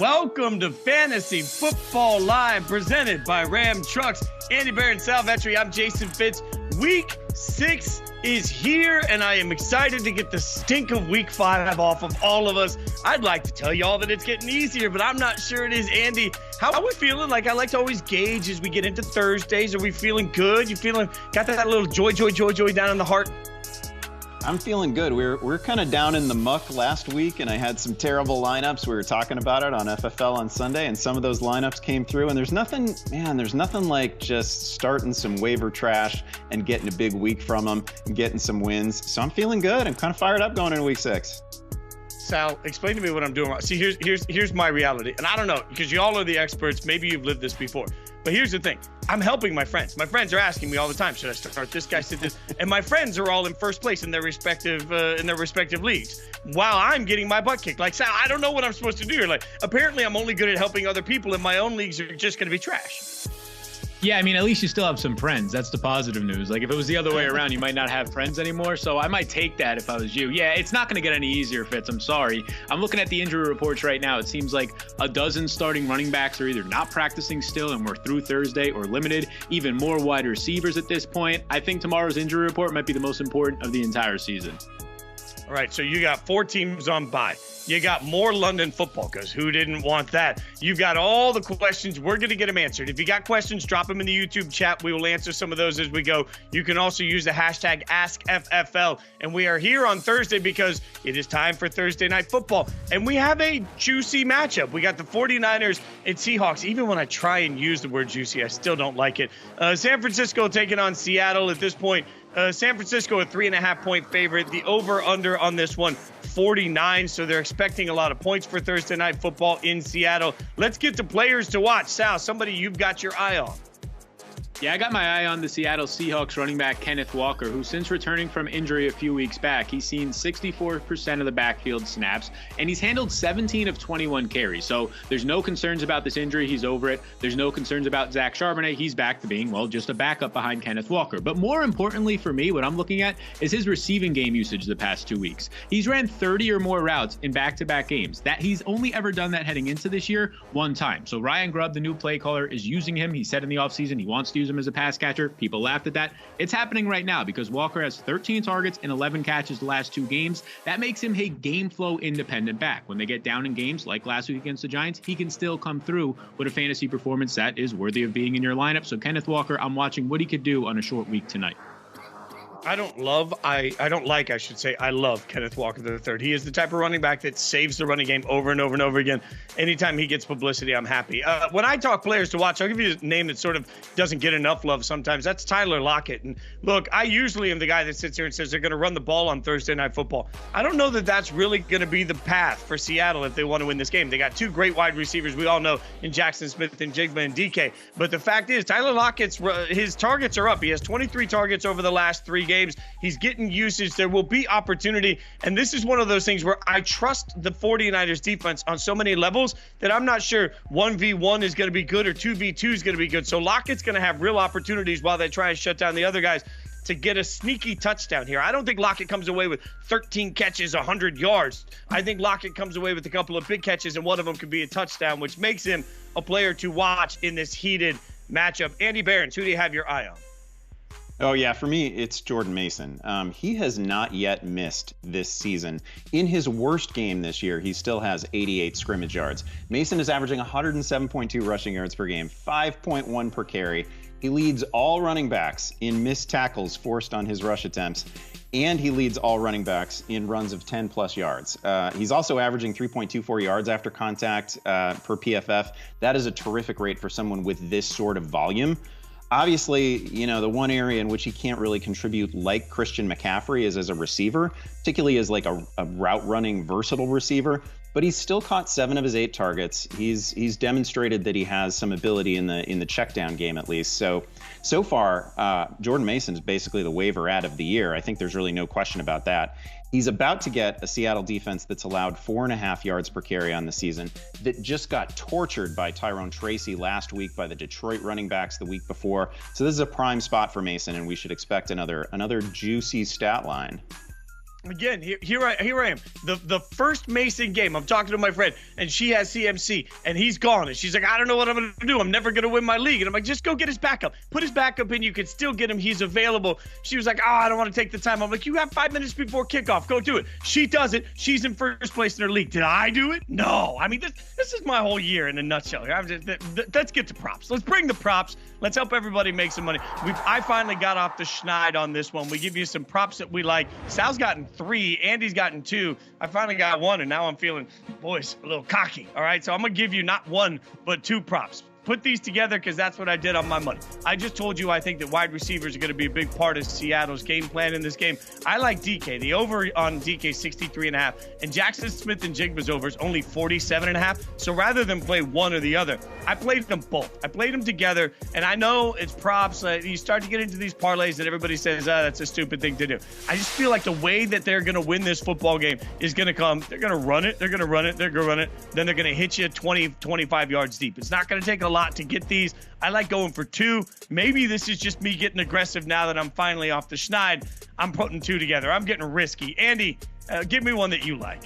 Welcome to Fantasy Football Live, presented by Ram Trucks. Andy Behrens, Sal Vetri, I'm Jason Fitz. Week 6 is here, and I am excited to get the stink of Week 5 off of all of us. I'd like to tell y'all that it's getting easier, but I'm not sure it is. Andy, how are we feeling? Like, I like to always gauge as we get into Thursdays. Are we feeling good? You feeling, got that little joy down in the heart? I'm feeling good. We're kind of down in the muck last week, and I had some terrible lineups. We were talking about it on FFL on Sunday, and some of those lineups came through. And there's nothing like just starting some waiver trash and getting a big week from them and getting some wins. So I'm feeling good. I'm kind of fired up going into Week 6. Sal, explain to me what I'm doing. See, here's my reality, and I don't know, because you all are the experts. Maybe you've lived this before. But here's the thing. I'm helping my friends. My friends are asking me all the time, should I start this guy, sit this? And my friends are all in first place in their respective leagues, while I'm getting my butt kicked. Like, Sal, I don't know what I'm supposed to do. Like, apparently I'm only good at helping other people, and my own leagues are just going to be trash. Yeah, I mean, at least you still have some friends. That's the positive news. Like, if it was the other way around, you might not have friends anymore. So I might take that if I was you. Yeah, it's not going to get any easier, Fitz. I'm sorry. I'm looking at the injury reports right now. It seems like a dozen starting running backs are either not practicing still and we're through Thursday, or limited. Even more wide receivers at this point. I think tomorrow's injury report might be the most important of the entire season. All right, so you got 4 teams on bye. You got more London football, because who didn't want that? You've got all the questions. We're going to get them answered. If you got questions, drop them in the YouTube chat. We will answer some of those as we go. You can also use the hashtag AskFFL. And we are here on Thursday because it is time for Thursday Night Football. And we have a juicy matchup. We got the 49ers and Seahawks. Even when I try and use the word juicy, I still don't like it. San Francisco taking on Seattle at this point. San Francisco, a 3.5-point favorite. The over-under on this one, 49. So they're expecting a lot of points for Thursday Night Football in Seattle. Let's get to players to watch. Sal, somebody you've got your eye on. Yeah, I got my eye on the Seattle Seahawks running back Kenneth Walker, who since returning from injury a few weeks back, he's seen 64% of the backfield snaps, and he's handled 17 of 21 carries. So there's no concerns about this injury. He's over it. There's no concerns about Zach Charbonnet. He's back to being, well, just a backup behind Kenneth Walker. But more importantly for me, what I'm looking at is his receiving game usage the past 2 weeks. He's ran 30 or more routes in back-to-back games. That he's only ever done that heading into this year one time. So Ryan Grubb, the new play caller, is using him. He said in the offseason he wants to use him as a pass catcher. People laughed at that. It's happening right now because Walker has 13 targets and 11 catches the last 2 games. That makes him a game flow independent back. When they get down in games like last week against the Giants, he can still come through with a fantasy performance that is worthy of being in your lineup. So Kenneth Walker, I'm watching what he could do on a short week tonight. I love Kenneth Walker III. He is the type of running back that saves the running game over and over and over again. Anytime he gets publicity, I'm happy. When I talk players to watch, I'll give you a name that sort of doesn't get enough love sometimes. That's Tyler Lockett. And look, I usually am the guy that sits here and says they're going to run the ball on Thursday Night Football. I don't know that that's really going to be the path for Seattle if they want to win this game. They got 2 great wide receivers, we all know, in Jackson Smith and Jigba and DK. But the fact is, Tyler Lockett's his targets are up. He has 23 targets over the last 3 games. He's getting usage. There will be opportunity. And this is one of those things where I trust the 49ers defense on so many levels that I'm not sure 1v1 is going to be good or 2v2 is going to be good. So Lockett's going to have real opportunities while they try and shut down the other guys to get a sneaky touchdown here. I don't think Lockett comes away with 13 catches, 100 yards. I think Lockett comes away with a couple of big catches, and one of them could be a touchdown, which makes him a player to watch in this heated matchup. Andy Behrens, who do you have your eye on? Oh, yeah, for me, it's Jordan Mason. He has not yet missed this season. In his worst game this year, he still has 88 scrimmage yards. Mason is averaging 107.2 rushing yards per game, 5.1 per carry. He leads all running backs in missed tackles forced on his rush attempts, and he leads all running backs in runs of 10-plus yards. He's also averaging 3.24 yards after contact per PFF. That is a terrific rate for someone with this sort of volume. Obviously, you know, the one area in which he can't really contribute like Christian McCaffrey is as a receiver, particularly as like a route running versatile receiver, but he's still caught 7 of his 8 targets. He's demonstrated that he has some ability in the check down game at least. So far, Jordan Mason is basically the waiver ad of the year. I think there's really no question about that. He's about to get a Seattle defense that's allowed 4.5 yards per carry on the season, that just got tortured by Tyrone Tracy last week, by the Detroit running backs the week before. So this is a prime spot for Mason, and we should expect another juicy stat line. Again, here I am. The first Mason game, I'm talking to my friend, and she has CMC, and he's gone. And she's like, I don't know what I'm going to do. I'm never going to win my league. And I'm like, just go get his backup. Put his backup in. You can still get him. He's available. She was like, I don't want to take the time. I'm like, you have 5 minutes before kickoff. Go do it. She does it. She's in first place in her league. Did I do it? No. I mean, this is my whole year in a nutshell. Let's get to props. Let's bring the props. Let's help everybody make some money. I finally got off the schneid on this one. We give you some props that we like. Sal's gotten 3. Andy's gotten 2. I finally got 1, and now I'm feeling, boys, a little cocky. All right, so I'm going to give you not 1, but 2 props. Put these together because that's what I did on my money. I just told you I think that wide receivers are going to be a big part of Seattle's game plan in this game. I like DK. The over on DK 63.5, and Jackson Smith and Jigba's over is only 47.5. So rather than play one or the other, I played them both. I played them together, and I know it's props. You start to get into these parlays that everybody says, that's a stupid thing to do. I just feel like the way that they're going to win this football game is going to come. They're going to run it. They're going to run it. They're going to run it. Then they're going to hit you 20, 25 yards deep. It's not going to take a lot to get these. I like going for 2. Maybe this is just me getting aggressive now that I'm finally off the schneid. I'm putting 2 together. I'm getting risky. Andy, give me one that you like.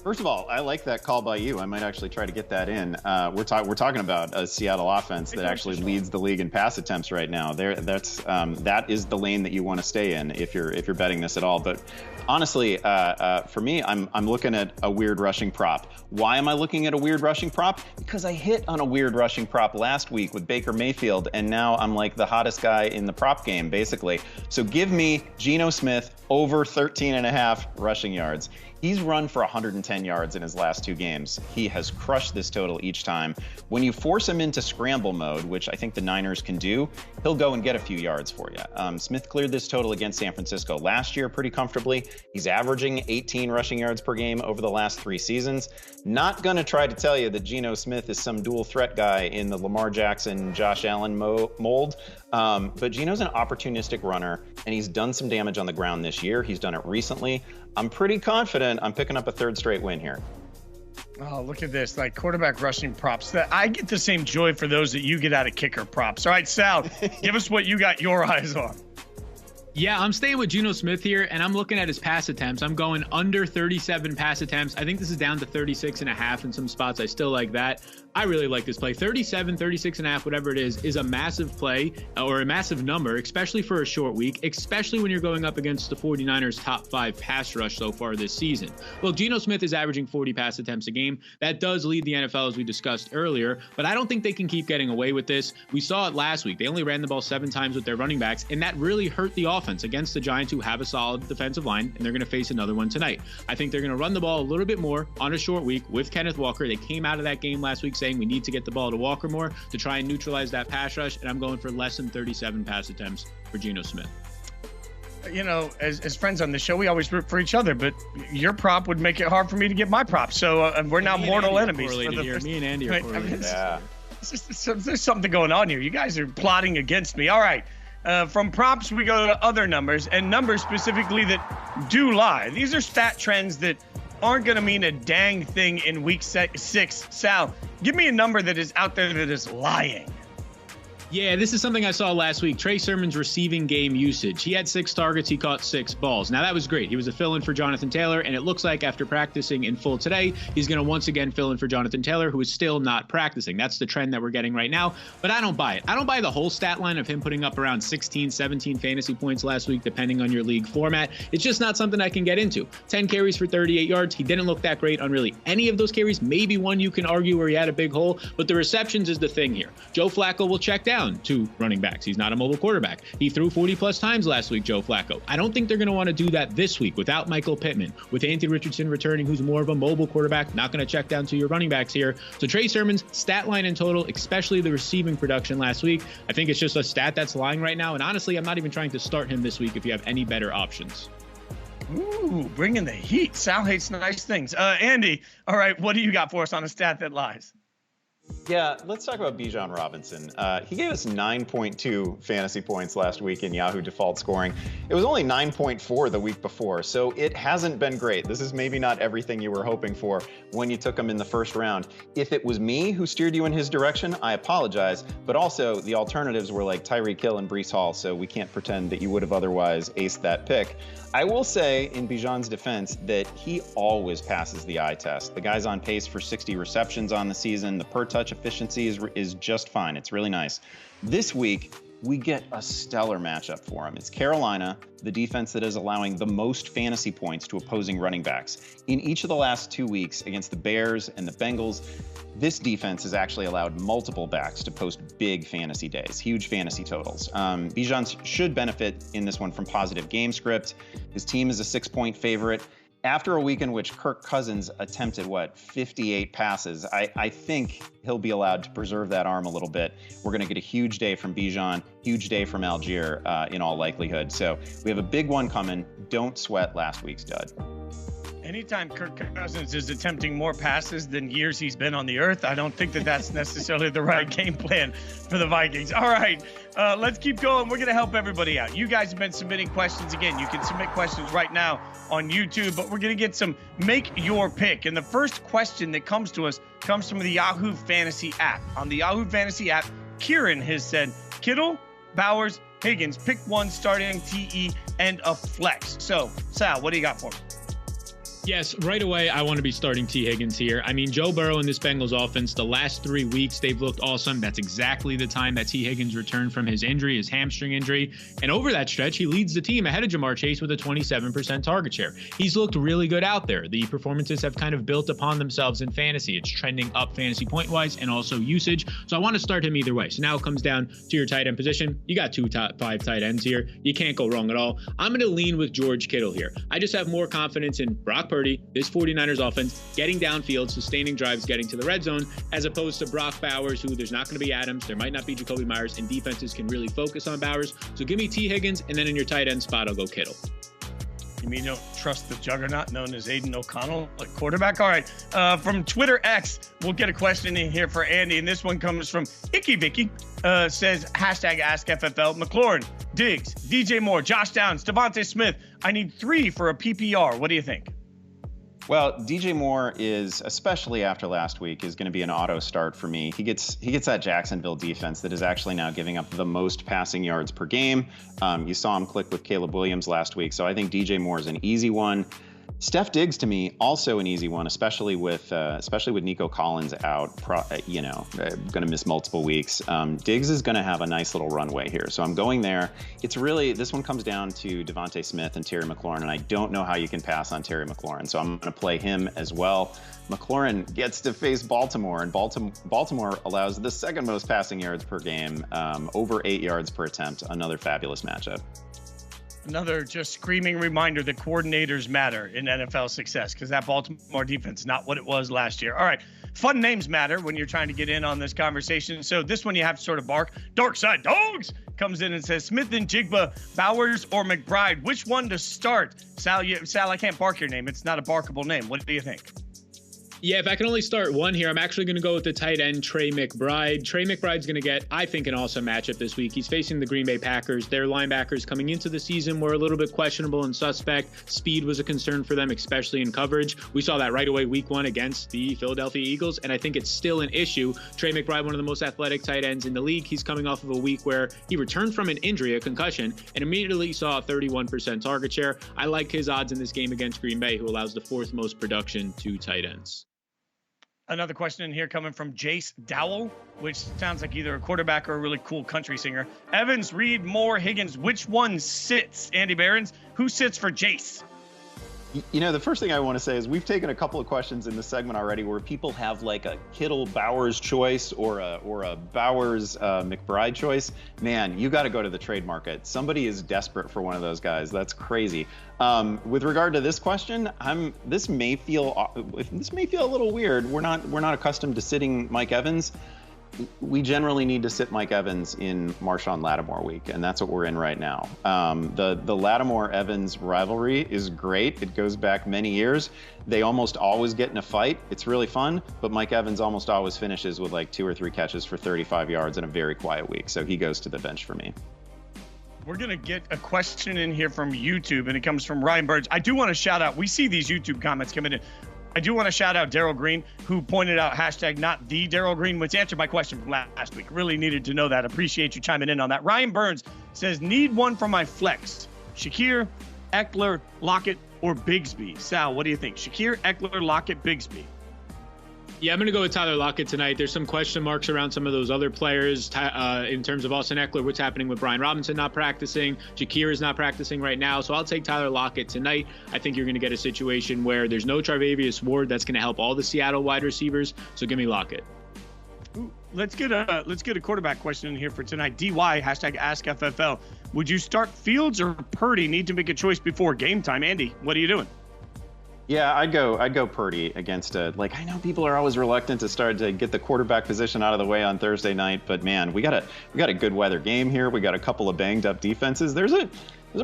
First of all, I like that call by you. I might actually try to get that in. We're talking about a Seattle offense that actually leads the league in pass attempts right now. That is the lane that you want to stay in if you're betting this at all. But honestly, for me, I'm looking at a weird rushing prop. Why am I looking at a weird rushing prop? Because I hit on a weird rushing prop last week with Baker Mayfield, and now I'm like the hottest guy in the prop game, basically. So give me Gino Smith over 13.5 rushing yards. He's run for 110 yards in his last 2 games. He has crushed this total each time. When you force him into scramble mode, which I think the Niners can do, he'll go and get a few yards for you. Smith cleared this total against San Francisco last year pretty comfortably. He's averaging 18 rushing yards per game over the last 3 seasons. Not going to try to tell you that Gino Smith is some dual threat guy in the Lamar Jackson, Josh Allen mold. But Gino's an opportunistic runner, and he's done some damage on the ground this year. He's done it recently. I'm pretty confident I'm picking up a 3rd straight win here. Oh, look at this, like quarterback rushing props. I get the same joy for those that you get out of kicker props. All right, Sal, give us what you got your eyes on. Yeah, I'm staying with Gino Smith here, and I'm looking at his pass attempts. I'm going under 37 pass attempts. I think this is down to 36.5 in some spots. I still like that. I really like this play. 37, 36.5, whatever it is a massive play or a massive number, especially for a short week, especially when you're going up against the 49ers' top 5 pass rush so far this season. Well, Gino Smith is averaging 40 pass attempts a game. That does lead the NFL, as we discussed earlier, but I don't think they can keep getting away with this. We saw it last week. They only ran the ball 7 times with their running backs, and that really hurt the offense against the Giants, who have a solid defensive line, and they're going to face another one tonight. I think they're going to run the ball a little bit more on a short week with Kenneth Walker. They came out of that game last week saying we need to get the ball to Walker more to try and neutralize that pass rush, and I'm going for less than 37 pass attempts for Gino Smith. You know, as friends on the show, we always root for each other, but your prop would make it hard for me to get my prop. So we're now mortal enemies. Me and Andy are correlated. Yeah. There's something going on here. You guys are plotting against me. All right. From props, we go to other numbers, and numbers specifically that do lie. These are stat trends that aren't going to mean a dang thing in week 6. Sal, give me a number that is out there that is lying. Yeah, this is something I saw last week. Trey Surman's receiving game usage. He had 6 targets. He caught 6 balls. Now, that was great. He was a fill-in for Jonathan Taylor, and it looks like after practicing in full today, he's going to once again fill in for Jonathan Taylor, who is still not practicing. That's the trend that we're getting right now, but I don't buy it. I don't buy the whole stat line of him putting up around 16, 17 fantasy points last week, depending on your league format. It's just not something I can get into. 10 carries for 38 yards. He didn't look that great on really any of those carries. Maybe one you can argue where he had a big hole, but the receptions is the thing here. Joe Flacco will check down to running backs. He's not a mobile quarterback. He threw 40+ times last week, Joe Flacco. I don't think they're going to want to do that this week without Michael Pittman, with Anthony Richardson returning, who's more of a mobile quarterback, not going to check down to your running backs here. So Trey Sermon's stat line in total, especially the receiving production last week, I think it's just a stat that's lying right now. And honestly, I'm not even trying to start him this week if you have any better options. Ooh, bringing the heat. Sal hates nice things. Andy, all right, what do you got for us on a stat that lies? Yeah, let's talk about Bijan Robinson. He gave us 9.2 fantasy points last week in Yahoo default scoring. It was only 9.4 the week before, so it hasn't been great. This is maybe not everything you were hoping for when you took him in the first round. If it was me who steered you in his direction, I apologize, but also the alternatives were like Tyreek Hill and Breece Hall, so we can't pretend that you would have otherwise aced that pick. I will say in Bijan's defense that he always passes the eye test. The guy's on pace for 60 receptions on the season. The per touch efficiency is just fine. It's really nice. This week, we get a stellar matchup for him. It's Carolina, the defense that is allowing the most fantasy points to opposing running backs. In each of the last 2 weeks against the Bears and the Bengals, this defense has actually allowed multiple backs to post big fantasy days, huge fantasy totals. Bijan should benefit in this one from positive game script. His team is a 6-point favorite. After a week in which Kirk Cousins attempted, 58 passes, I think he'll be allowed to preserve that arm a little bit. We're going to get a huge day from Bijan, huge day from Algier in all likelihood. So we have a big one coming. Don't sweat last week's dud. Anytime Kirk Cousins is attempting more passes than years he's been on the earth, I don't think that that's necessarily the right game plan for the Vikings. All right, let's keep going. We're going to help everybody out. You guys have been submitting questions. Again, you can submit questions right now on YouTube, but we're going to get some Make Your Pick. And the first question that comes to us comes from the Yahoo Fantasy app. On the Yahoo Fantasy app, Kieran has said, Kittle, Bowers, Higgins, pick one starting TE and a flex. So, Sal, what do you got for me? Yes, right away, I want to be starting T. Higgins here. I mean, Joe Burrow and this Bengals offense, the last 3 weeks, they've looked awesome. That's exactly the time that T. Higgins returned from his injury, his hamstring injury. And over that stretch, he leads the team ahead of Jamar Chase with a 27% target share. He's looked really good out there. The performances have kind of built upon themselves in fantasy. It's trending up fantasy point-wise and also usage. So I want to start him either way. So now it comes down to your tight end position. You got 2 top 5 tight ends here. You can't go wrong at all. I'm going to lean with George Kittle here. I just have more confidence in Brock Purdy, this 49ers offense, getting downfield, sustaining drives, getting to the red zone, as opposed to Brock Bowers, who there's not going to be Adams, there might not be Jacoby Myers, and defenses can really focus on Bowers. So give me T. Higgins, and then in your tight end spot, I'll go Kittle. You mean you don't trust the juggernaut known as Aiden O'Connell at quarterback? All right. From Twitter X, we'll get a question in here for Andy, and this one comes from Icky Vicky. Says, #AskFFL, McLaurin, Diggs, DJ Moore, Josh Downs, Devontae Smith. I need 3 for a PPR. What do you think? Well, DJ Moore is, especially after last week, is going to be an auto start for me. He gets that Jacksonville defense that is actually now giving up the most passing yards per game. You saw him click with Caleb Williams last week, so I think DJ Moore is an easy one. Steph Diggs, to me, also an easy one, especially with Nico Collins out, going to miss multiple weeks. Diggs is going to have a nice little runway here, so I'm going there. It's really, this one comes down to Devontae Smith and Terry McLaurin, and I don't know how you can pass on Terry McLaurin, so I'm going to play him as well. McLaurin gets to face Baltimore, and Baltimore allows the second most passing yards per game, over 8 yards per attempt. Another fabulous matchup. Another just screaming reminder that coordinators matter in NFL success, because that Baltimore defense is not what it was last year. All right, fun names matter when you're trying to get in on this conversation. So this one you have to sort of bark. Dark Side Dogs comes in and says, Smith and Jigba, Bowers or McBride, which one to start? Sal, I can't bark your name. It's not a barkable name. What do you think? Yeah, if I can only start one here, I'm actually going to go with the tight end, Trey McBride. Trey McBride's going to get, I think, an awesome matchup this week. He's facing the Green Bay Packers. Their linebackers coming into the season were a little bit questionable and suspect. Speed was a concern for them, especially in coverage. We saw that right away week 1 against the Philadelphia Eagles, and I think it's still an issue. Trey McBride, one of the most athletic tight ends in the league. He's coming off of a week where he returned from an injury, a concussion, and immediately saw a 31% target share. I like his odds in this game against Green Bay, who allows the 4th most production to tight ends. Another question in here coming from Jace Dowell, which sounds like either a quarterback or a really cool country singer. Evans, Reed, Moore, Higgins, which one sits? Andy Behrens, who sits for Jace? You know, the first thing I want to say is we've taken a couple of questions in this segment already where people have like a Kittle Bowers choice or a Bowers McBride choice. Man, you got to go to the trade market. Somebody is desperate for one of those guys. That's crazy. With regard to this question, this may feel a little weird. We're not accustomed to sitting Mike Evans. we generally need to sit Mike Evans in Marshawn Lattimore week, and that's what we're in right now. The Lattimore-Evans rivalry is great. It goes back many years. They almost always get in a fight. It's really fun, but Mike Evans almost always finishes with like 2 or 3 catches for 35 yards in a very quiet week, so he goes to the bench for me. We're going to get a question in here from YouTube, and it comes from Ryan Burns. I do want to shout out, we see these YouTube comments coming in. I do want to shout out Daryl Green, who pointed out hashtag not the Daryl Green, which answered my question from last week. Really needed to know that. Appreciate you chiming in on that. Ryan Burns says, need one for my flex. Shakir, Eckler, Lockett, or Bigsby. Sal, what do you think? Shakir, Eckler, Lockett, Bigsby. Yeah, I'm going to go with Tyler Lockett tonight. There's some question marks around some of those other players in terms of Austin Eckler, what's happening with Bijan Robinson not practicing. Shakir is not practicing right now, so I'll take Tyler Lockett tonight. I think you're going to get a situation where there's no Charvarius Ward. That's going to help all the Seattle wide receivers, so give me Lockett. Ooh, let's get a quarterback question in here for tonight. DY, hashtag AskFFL. Would you start Fields or Purdy? Need to make a choice before game time. Andy, what are you doing? Yeah, I'd go Purdy against I know people are always reluctant to start to get the quarterback position out of the way on Thursday night, but man, we got a good weather game here. We got a couple of banged up defenses. There's a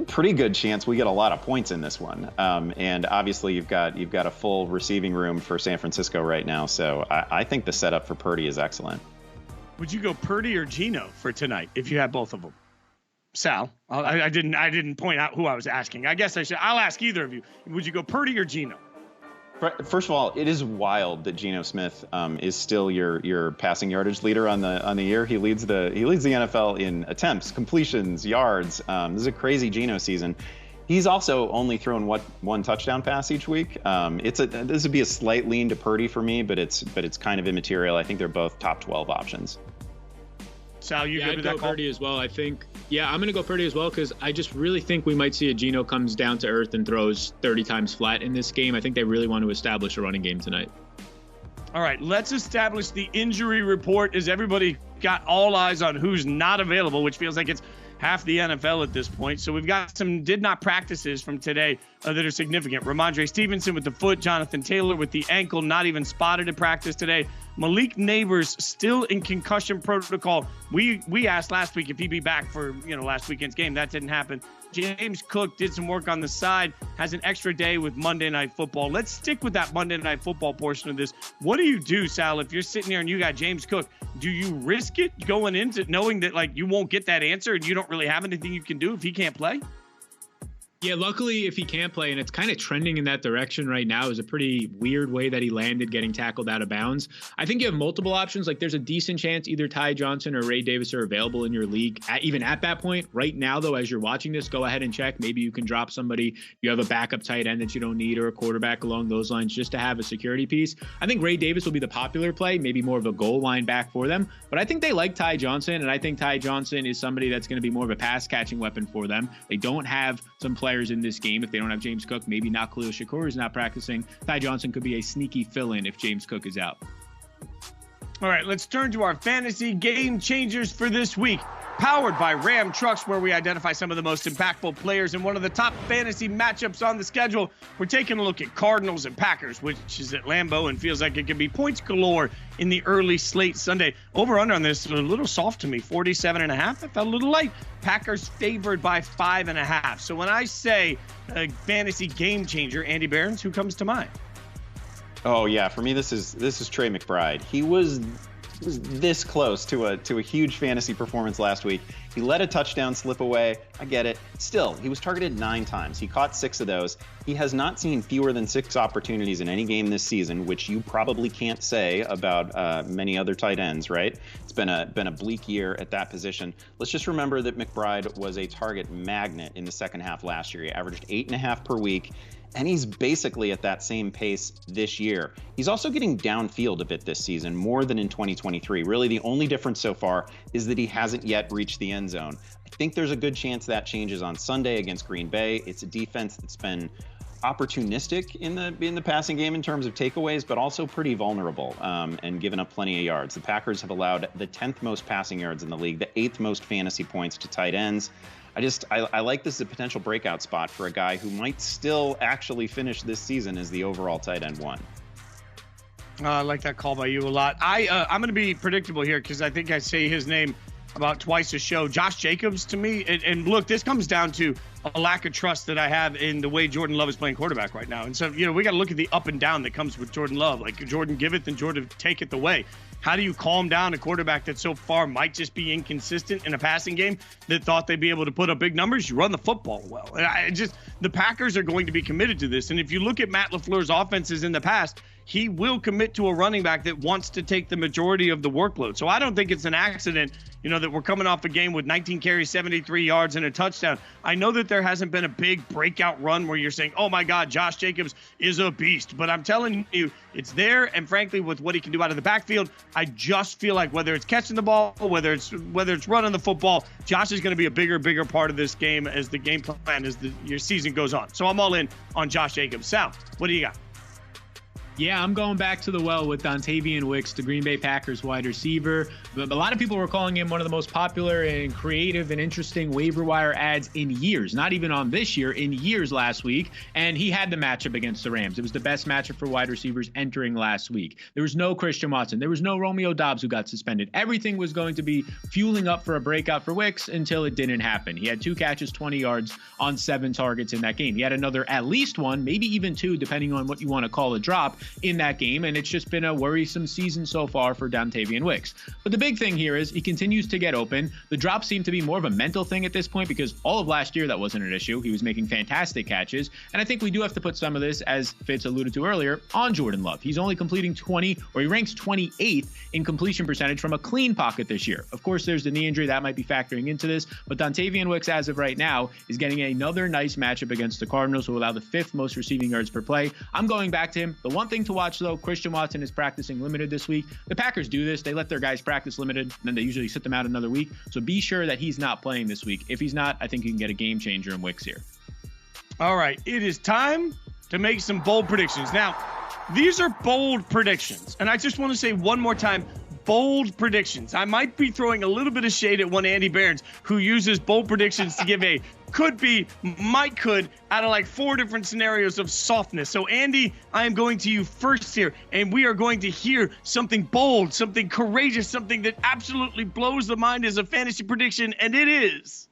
pretty good chance we get a lot of points in this one. And obviously you've got a full receiving room for San Francisco right now. So I think the setup for Purdy is excellent. Would you go Purdy or Gino for tonight if you had both of them? Sal, I didn't point out who I was asking. I guess I'll ask either of you. Would you go Purdy or Gino? First of all, it is wild that Gino Smith is still your passing yardage leader on the year. He leads the NFL in attempts, completions, yards. This is a crazy Gino season. He's also only thrown one touchdown pass each week. This would be a slight lean to Purdy for me, but it's kind of immaterial. I think they're both top 12 options. Sal, you good with that call? I'd go Purdy as well. I'm going to go Purdy as well because I just really think we might see a Gino comes down to earth and throws 30 times flat in this game. I think they really want to establish a running game tonight. All right, let's establish the injury report as everybody got all eyes on who's not available, which feels like it's half the NFL at this point. So we've got some did not practices from today that are significant. Ramondre Stevenson with the foot, Jonathan Taylor with the ankle, not even spotted at practice today. Malik Neighbors still in concussion protocol. We asked last week if he'd be back for last weekend's game. That didn't happen. James Cook did some work on the side, has an extra day with Monday Night Football. Let's stick with that Monday Night Football portion of this. What do you do, Sal, if you're sitting here and you got James Cook? Do you risk it going into knowing that you won't get that answer and you don't really have anything you can do if he can't play? Yeah, luckily, if he can't play, and it's kind of trending in that direction right now, is a pretty weird way that he landed getting tackled out of bounds. I think you have multiple options. There's a decent chance either Ty Johnson or Ray Davis are available in your league, even at that point. Right now, though, as you're watching this, go ahead and check. Maybe you can drop somebody. You have a backup tight end that you don't need or a quarterback along those lines just to have a security piece. I think Ray Davis will be the popular play, maybe more of a goal line back for them. But I think they like Ty Johnson, and I think Ty Johnson is somebody that's going to be more of a pass-catching weapon for them. They don't have some players in this game. If they don't have James Cook, maybe not Khalil Shakur is not practicing. Ty Johnson could be a sneaky fill-in if James Cook is out. All right, let's turn to our fantasy game changers for this week. Powered by Ram Trucks, where we identify some of the most impactful players in one of the top fantasy matchups on the schedule. We're taking a look at Cardinals and Packers, which is at Lambeau and feels like it could be points galore in the early slate Sunday. Over-under on this, a little soft to me, 47.5. That felt a little light. Packers favored by 5.5. So when I say a fantasy game changer, Andy Behrens, who comes to mind? Oh yeah, for me this is Trey McBride. He was this close to a huge fantasy performance last week. He let a touchdown slip away. I get it. Still, he was targeted 9 times. He caught 6 of those. He has not seen fewer than 6 opportunities in any game this season, which you probably can't say about many other tight ends, right? It's been a bleak year at that position. Let's just remember that McBride was a target magnet in the second half last year. He averaged 8.5 per week. And he's basically at that same pace this year. He's also getting downfield a bit this season, more than in 2023. Really, the only difference so far is that he hasn't yet reached the end zone. I think there's a good chance that changes on Sunday against Green Bay. It's a defense that's been opportunistic in the passing game in terms of takeaways, but also pretty vulnerable and given up plenty of yards. The Packers have allowed the 10th most passing yards in the league, the 8th most fantasy points to tight ends. I like this as a potential breakout spot for a guy who might still actually finish this season as the overall tight end 1. I like that call by you a lot. I'm going to be predictable here because I think I say his name about twice a show. Josh Jacobs to me, and look, this comes down to a lack of trust that I have in the way Jordan Love is playing quarterback right now. And so, we got to look at the up and down that comes with Jordan Love. Like Jordan giveth and Jordan taketh away. How do you calm down a quarterback that so far might just be inconsistent in a passing game that thought they'd be able to put up big numbers? You run the football well. And the Packers are going to be committed to this. And if you look at Matt LaFleur's offenses in the past, he will commit to a running back that wants to take the majority of the workload. So I don't think it's an accident, that we're coming off a game with 19 carries, 73 yards, and a touchdown. I know that there hasn't been a big breakout run where you're saying, oh my God, Josh Jacobs is a beast. But I'm telling you, it's there. And frankly, with what he can do out of the backfield, I just feel like whether it's catching the ball, whether it's running the football, Josh is going to be a bigger part of this game as the game plan, as your season goes on. So I'm all in on Josh Jacobs. Sal, what do you got? Yeah, I'm going back to the well with Dontayvion Wicks, the Green Bay Packers wide receiver. But a lot of people were calling him one of the most popular and creative and interesting waiver wire ads in years. Not even on this year, in years last week. And he had the matchup against the Rams. It was the best matchup for wide receivers entering last week. There was no Christian Watson. There was no Romeo Doubs who got suspended. Everything was going to be fueling up for a breakout for Wicks until it didn't happen. He had 2 catches, 20 yards on 7 targets in that game. He had another at least 1, maybe even 2, depending on what you want to call a drop in that game, and it's just been a worrisome season so far for Dontayvion Wicks. But the big thing here is he continues to get open. The drops seem to be more of a mental thing at this point because all of last year that wasn't an issue. He was making fantastic catches, and I think we do have to put some of this, as Fitz alluded to earlier, on Jordan Love. He's only completing he ranks 28th in completion percentage from a clean pocket this year. Of course, there's the knee injury that might be factoring into this, but Dontayvion Wicks, as of right now, is getting another nice matchup against the Cardinals, who allow the 5th most receiving yards per play. I'm going back to him. The one thing to watch, though, Christian Watson is practicing limited this week. The Packers do this. They let their guys practice limited, and then they usually sit them out another week. So be sure that he's not playing this week. If he's not, I think you can get a game changer in Wicks here. All right. It is time to make some bold predictions. Now, these are bold predictions, and I just want to say one more time, bold predictions. I might be throwing a little bit of shade at one Andy Behrens, who uses bold predictions to give a could be, might could, out of like 4 different scenarios of softness. So Andy, I am going to you first here, and we are going to hear something bold, something courageous, something that absolutely blows the mind as a fantasy prediction, and it is.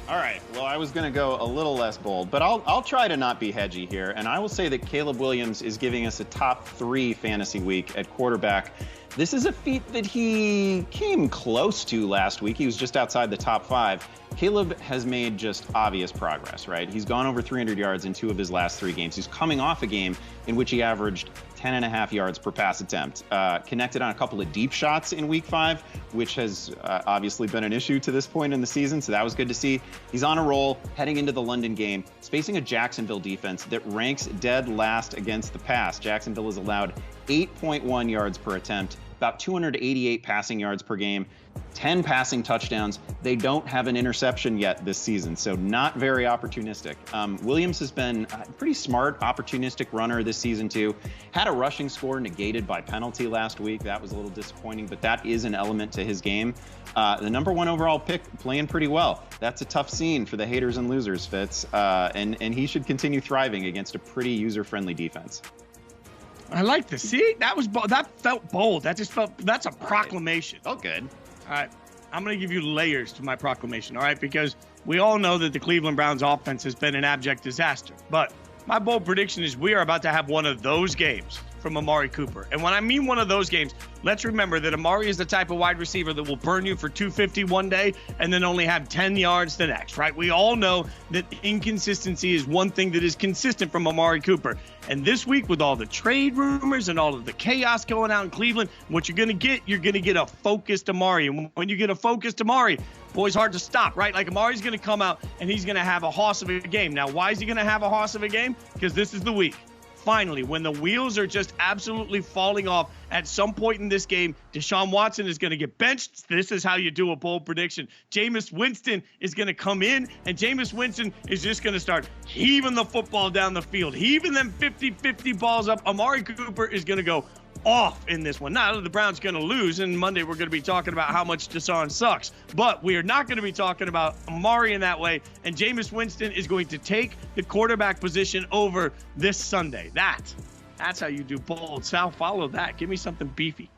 All right. Well, I was going to go a little less bold, but I'll try to not be hedgy here, and I will say that Caleb Williams is giving us a top 3 fantasy week at quarterback. This is a feat that he came close to last week. He was just outside the top 5. Caleb has made just obvious progress, right? He's gone over 300 yards in 2 of his last 3 games. He's coming off a game in which he averaged 10.5 yards per pass attempt. Connected on a couple of deep shots in week 5, which has obviously been an issue to this point in the season, so that was good to see. He's on a roll heading into the London game. He's facing a Jacksonville defense that ranks dead last against the pass. Jacksonville has allowed 8.1 yards per attempt, about 288 passing yards per game, 10 passing touchdowns. They don't have an interception yet this season, so not very opportunistic. Williams has been a pretty smart, opportunistic runner this season too. Had a rushing score negated by penalty last week. That was a little disappointing, but that is an element to his game. The number 1 overall pick, playing pretty well. That's a tough scene for the haters and losers, Fitz, and he should continue thriving against a pretty user-friendly defense. I like this. See, that felt bold. That's a proclamation. Oh, good. All right. I'm going to give you layers to my proclamation, all right? Because we all know that the Cleveland Browns offense has been an abject disaster. But my bold prediction is we are about to have one of those games from Amari Cooper. And when I mean one of those games, let's remember that Amari is the type of wide receiver that will burn you for 250 one day and then only have 10 yards the next, right? We all know that inconsistency is one thing that is consistent from Amari Cooper. And this week, with all the trade rumors and all of the chaos going out in Cleveland, what you're going to get a focused Amari. And when you get a focused Amari, boy, it's hard to stop, right? Like Amari's going to come out and he's going to have a hoss of a game. Now, why is he going to have a hoss of a game? Because this is the week. Finally, when the wheels are just absolutely falling off at some point in this game, Deshaun Watson is going to get benched. This is how you do a bold prediction. Jameis Winston is going to come in, and Jameis Winston is just going to start heaving the football down the field, heaving them 50-50 balls up. Amari Cooper is going to go off in this one. Now, the Browns going to lose, and Monday we're going to be talking about how much Deshaun sucks. But we are not going to be talking about Amari in that way, and Jameis Winston is going to take the quarterback position over this Sunday. That That's how you do bold. Sal, follow that. Give me something beefy.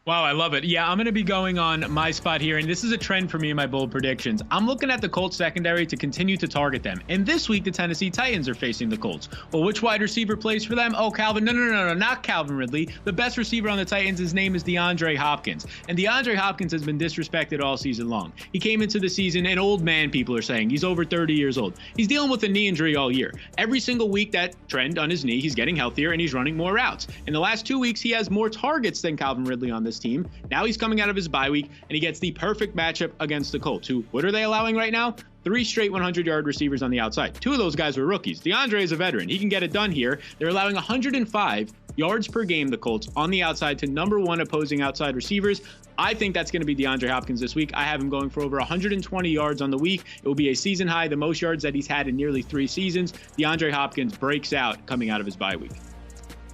Wow, I love it. Yeah, I'm going to be going on my spot here, and this is a trend for me in my bold predictions. I'm looking at the Colts secondary to continue to target them. And this week, the Tennessee Titans are facing the Colts. Well, which wide receiver plays for them? Oh, Calvin. No, not Calvin Ridley. The best receiver on the Titans, his name is DeAndre Hopkins. And DeAndre Hopkins has been disrespected all season long. He came into the season an old man, people are saying. He's over 30 years old. He's dealing with a knee injury all year. Every single week, that trend on his knee, he's getting healthier and he's running more routes. In the last 2 weeks, he has more targets than Calvin Ridley on this team. Now he's coming out of his bye week, and he gets the perfect matchup against the Colts, who, what are they allowing right now? 3 straight 100-yard receivers on the outside. 2 of those guys were rookies. DeAndre is a veteran. He can get it done here. They're allowing 105 yards per game, the Colts, on the outside to #1 opposing outside receivers. I think that's going to be DeAndre Hopkins this week. I have him going for over 120 yards on the week. It will be a season high, the most yards that he's had in nearly 3 seasons. DeAndre Hopkins breaks out coming out of his bye week.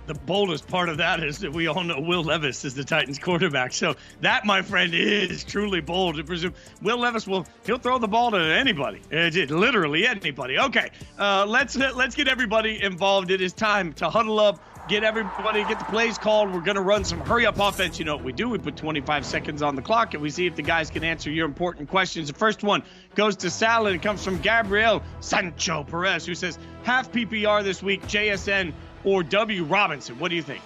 The boldest part of that is that we all know Will Levis is the Titans quarterback. So that, my friend, is truly bold to presume. Will Levis he'll throw the ball to anybody. Literally anybody. Okay, let's get everybody involved. It is time to huddle up, get the plays called. We're going to run some hurry-up offense. You know what we do. We put 25 seconds on the clock, and we see if the guys can answer your important questions. The first one goes to Sal, and it comes from Gabriel Sancho Perez, who says, half PPR this week, JSN or W. Robinson. What do you think?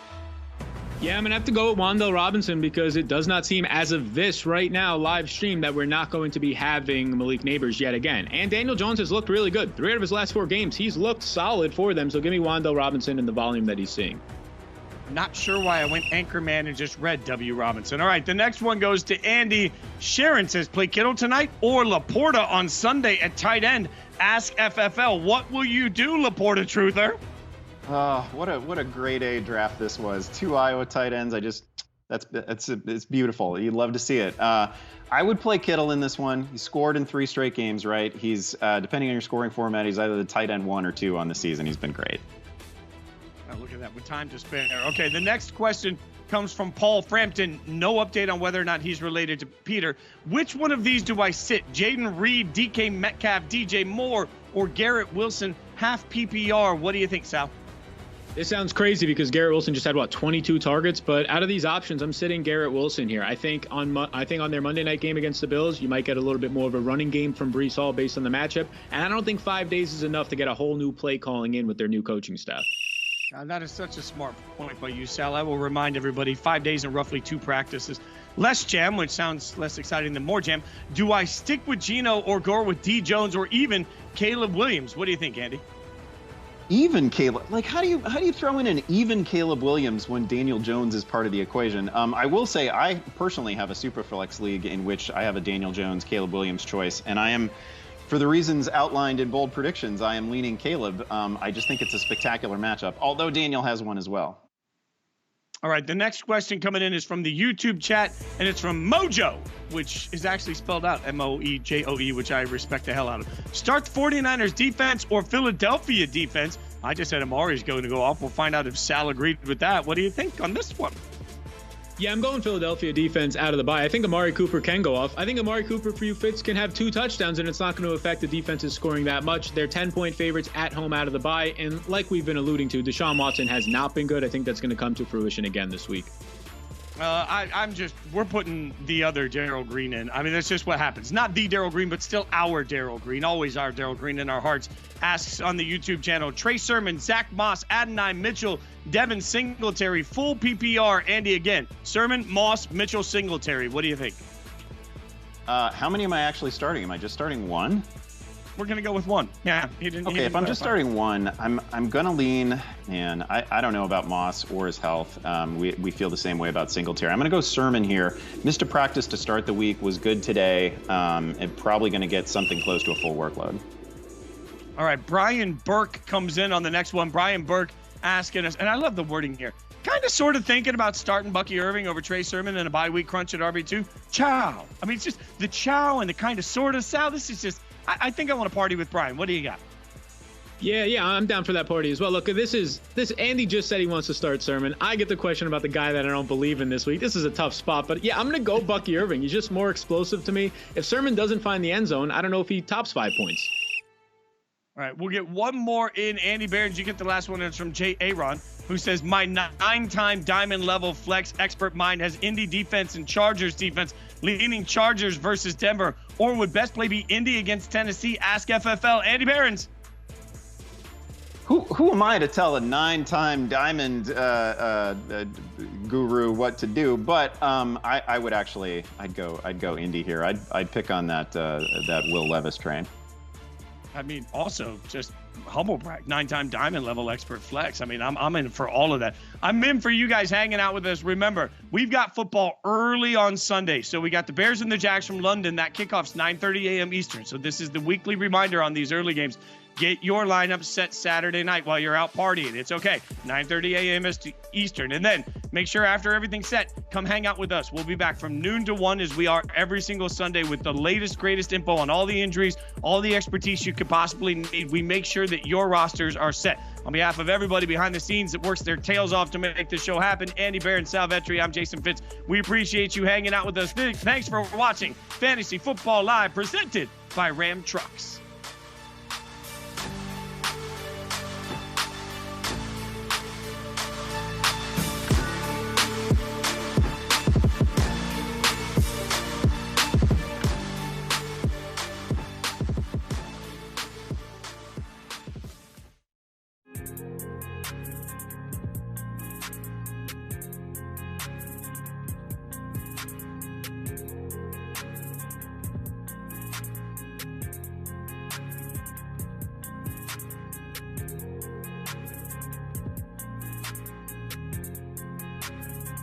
Yeah, I'm going to have to go with Wan'Dale Robinson because it does not seem as of this right now live stream that we're not going to be having Malik Neighbors yet again. And Daniel Jones has looked really good. 3 out of his last 4 games, he's looked solid for them. So give me Wan'Dale Robinson and the volume that he's seeing. Not sure why I went Anchorman and just read W. Robinson. All right, the next one goes to Andy. Sharon says, play Kittle tonight or Laporta on Sunday at tight end. Ask FFL, what will you do, Laporta truther? What a grade A draft this was. 2 Iowa tight ends. It's beautiful. You'd love to see it. I would play Kittle in this one. He scored in 3 straight games, right? He's depending on your scoring format, he's either the tight end 1 or 2 on the season. He's been great. Oh, look at that, with time to spare. Okay, the next question comes from Paul Frampton. No update on whether or not he's related to Peter. Which one of these do I sit? Jaden Reed, DK Metcalf, DJ Moore, or Garrett Wilson? Half PPR. What do you think, Sal? This sounds crazy because Garrett Wilson just had 22 targets, but out of these options, I'm sitting Garrett Wilson here. I think on their Monday night game against the Bills, you might get a little bit more of a running game from Breece Hall based on the matchup, and I don't think 5 days is enough to get a whole new play calling in with their new coaching staff. That is such a smart point by you, Sal. I will remind everybody, 5 days and roughly 2 practices. Less jam, which sounds less exciting than more jam. Do I stick with Gino or go with D. Jones or even Caleb Williams? What do you think, Andy? Even Caleb, like how do you throw in an even Caleb Williams when Daniel Jones is part of the equation? I will say I personally have a Superflex league in which I have a Daniel Jones, Caleb Williams choice, and I am, for the reasons outlined in bold predictions, I am leaning Caleb. I just think it's a spectacular matchup, although Daniel has one as well. All right, the next question coming in is from the YouTube chat, and it's from Mojo, which is actually spelled out M-O-E-J-O-E, which I respect the hell out of. Start the 49ers defense or Philadelphia defense? I just said Amari's going to go off. We'll find out if Sal agreed with that. What do you think on this one? Yeah, I'm going Philadelphia defense out of the bye. I think Amari Cooper can go off. I think Amari Cooper for you, Fitz, can have 2 touchdowns, and it's not going to affect the defense's scoring that much. They're 10-point favorites at home out of the bye, and like we've been alluding to, Deshaun Watson has not been good. I think that's going to come to fruition again this week. We're putting the other Darryl Green in. I mean, that's just what happens. Not the Darryl Green, but still our Darryl Green. Always our Darryl Green in our hearts. Asks on the YouTube channel, Trey Surman, Zach Moss, Adonai Mitchell, Devin Singletary, full PPR. Andy again. Surman, Moss, Mitchell, Singletary. What do you think? How many am I actually starting? Am I just starting 1? We're going to go with 1. Yeah. Okay, if I'm just starting 1, I'm going to lean, and I don't know about Moss or his health. We feel the same way about Singletary. I'm going to go Surman here. Missed a practice to start the week, was good today, and probably going to get something close to a full workload. All right, Brian Burke comes in on the next one. Brian Burke asking us, and I love the wording here, kind of sort of thinking about starting Bucky Irving over Trey Surman in a bye week crunch at RB2. Ciao. I mean, it's just the ciao and the kind of sort of Sal. This is just, I think I want to party with Brian. What do you got? Yeah, I'm down for that party as well. Look, this Andy just said he wants to start Surman. I get the question about the guy that I don't believe in this week. This is a tough spot, but yeah, I'm going to go Bucky Irving. He's just more explosive to me. If Surman doesn't find the end zone, I don't know if he tops 5 points. All right, we'll get one more in. Andy Behrens, you get the last one. It's from Jay Aaron. who says, my 9-time diamond level flex expert mind has Indy defense and Chargers defense, leaning Chargers versus Denver, or would best play be Indy against Tennessee? Ask FFL. Andy Behrens. Who am I to tell a 9-time diamond guru what to do? But I would actually, I'd go Indy here. I'd pick on that Will Levis train. I mean, also just humble brag, 9-time diamond level expert flex. I mean, I'm in for all of that. I'm in for you guys hanging out with us. Remember, we've got football early on Sunday. So we got the Bears and the Jacks from London. That kickoff's 9:30 a.m. Eastern. So this is the weekly reminder on these early games. Get your lineup set Saturday night while you're out partying. It's okay. 9:30 a.m. Eastern. And then make sure after everything's set, come hang out with us. We'll be back from noon to 1 as we are every single Sunday with the latest, greatest info on all the injuries, all the expertise you could possibly need. We make sure that your rosters are set. On behalf of everybody behind the scenes that works their tails off to make this show happen, Andy Behrens, Sal Vetri, I'm Jason Fitz. We appreciate you hanging out with us. Thanks for watching Fantasy Football Live, presented by Ram Trucks.